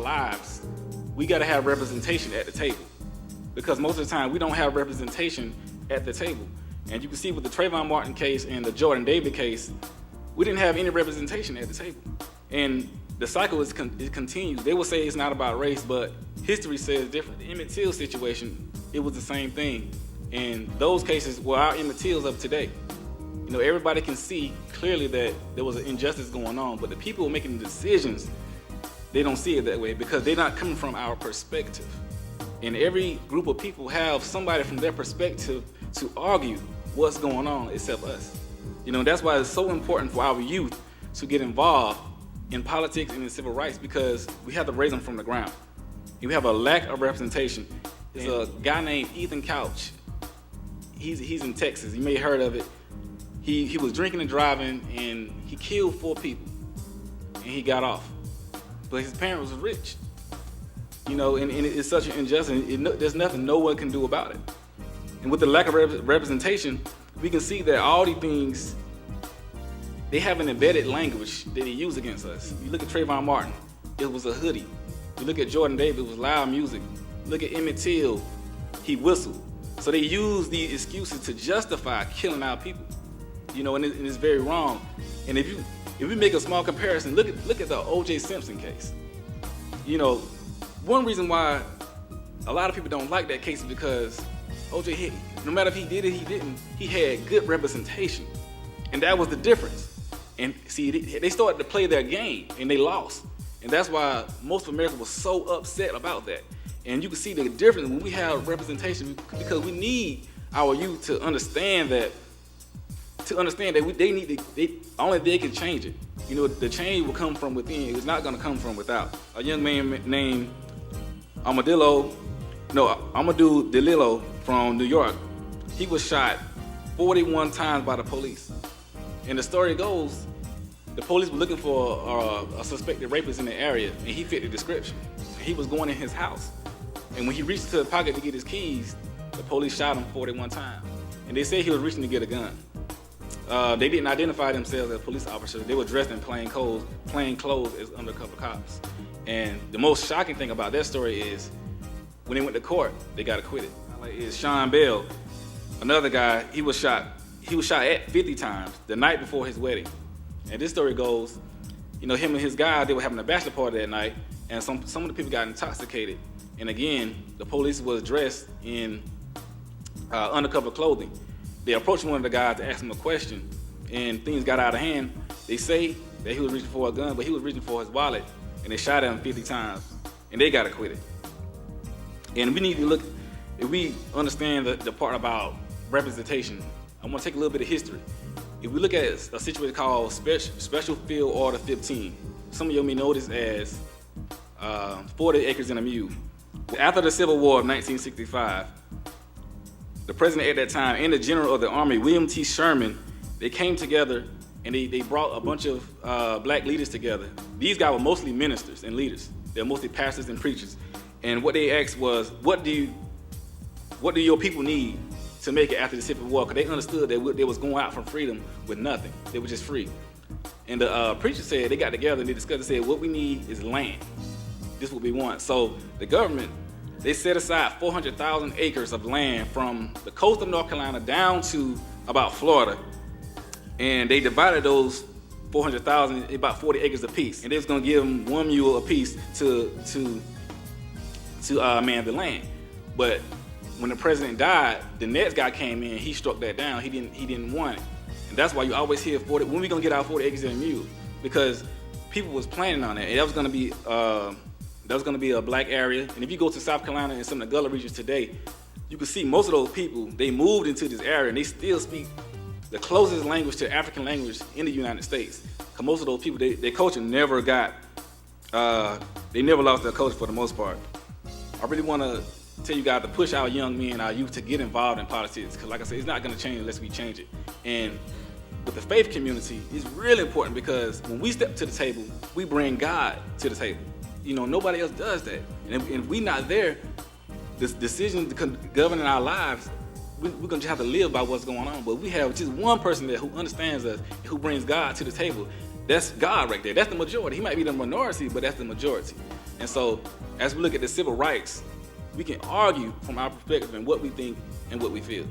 lives, we got to have representation at the table. Because most of the time, we don't have representation at the table. And you can see with the Trayvon Martin case and the Jordan David case, we didn't have any representation at the table. And the cycle it continues. They will say it's not about race, but history says different. The Emmett Till situation, it was the same thing. And those cases were our Emmett Tills of today. You know, everybody can see clearly that there was an injustice going on, but the people making the decisions, they don't see it that way because they're not coming from our perspective. And every group of people have somebody from their perspective to argue what's going on except us. You know, that's why it's so important for our youth to get involved in politics and in civil rights, because we have to raise them from the ground. And we have a lack of representation. There's a guy named Ethan Couch. He's in Texas. You may have heard of it. He was drinking and driving, and he killed 4 people, and he got off. But his parents was rich. You know, and it's such an injustice. There's nothing no one can do about it. And with the lack of representation, we can see that all these things, they have an embedded language that they use against us. You look at Trayvon Martin, it was a hoodie. You look at Jordan Davis, it was loud music. Look at Emmett Till, he whistled. So they use these excuses to justify killing our people. You know, and it's very wrong. And if we make a small comparison, look at the O.J. Simpson case. You know, one reason why a lot of people don't like that case is because O.J., no matter if he did it, he didn't, he had good representation. And that was the difference. And see, they started to play their game, and they lost. And that's why most of America was so upset about that. And you can see the difference when we have representation, because we need our youth to understand that only they can change it. You know, the change will come from within. It's not going to come from without. A young man named Amadou DeLillo from New York, he was shot 41 times by the police. And the story goes, the police were looking for a suspected rapist in the area, and he fit the description. He was going in his house. And when he reached to the pocket to get his keys, the police shot him 41 times. And they said he was reaching to get a gun. They didn't identify themselves as police officers. They were dressed in plain clothes as undercover cops. And the most shocking thing about that story is when they went to court, they got acquitted. Like, it's Sean Bell, another guy, he was shot at 50 times the night before his wedding. And this story goes, you know, him and his guy, they were having a bachelor party that night, and some of the people got intoxicated. And again, the police was dressed in undercover clothing. They approached one of the guys to ask him a question, and things got out of hand. They say that he was reaching for a gun, but he was reaching for his wallet, and they shot him 50 times, and they got acquitted. And we need to look, if we understand the part about representation, I want to take a little bit of history. If we look at a situation called Special Field Order 15, some of you may know this as 40 acres and a mule. After the Civil War of 1965, the president at that time and the general of the army, William T. Sherman, they came together and they brought a bunch of black leaders together. These guys were mostly ministers and leaders. They're mostly pastors and preachers. And what they asked was, what do your people need to make it after the Civil War? Because they understood that they was going out from freedom with nothing. They were just free. And the preacher said, they got together and they discussed and said, what we need is land. This is what we want. So the government, they set aside 400,000 acres of land from the coast of North Carolina down to about Florida. And they divided those 400,000 about 40 acres apiece. And they was gonna give them 1 mule apiece to man the land. But when the president died, the next guy came in, he struck that down. He didn't want it. And that's why you always hear 40, when we gonna get our 40 acres and a mule? Because people was planning on that. And that was gonna be a black area. And if you go to South Carolina and some of the Gullah regions today, you can see most of those people, they moved into this area and they still speak the closest language to African language in the United States. Because most of those people, their culture never they never lost their culture for the most part. I really wanna tell you guys to push our young men, our youth to get involved in politics. Because like I said, it's not gonna change unless we change it. And with the faith community, it's really important because when we step to the table, we bring God to the table. You know, nobody else does that. And if we're not there, this decision governing our lives, we're gonna just have to live by what's going on. But we have just one person there who understands us, who brings God to the table. That's God right there. That's the majority. He might be the minority, but that's the majority. And so, as we look at the civil rights, we can argue from our perspective and what we think and what we feel.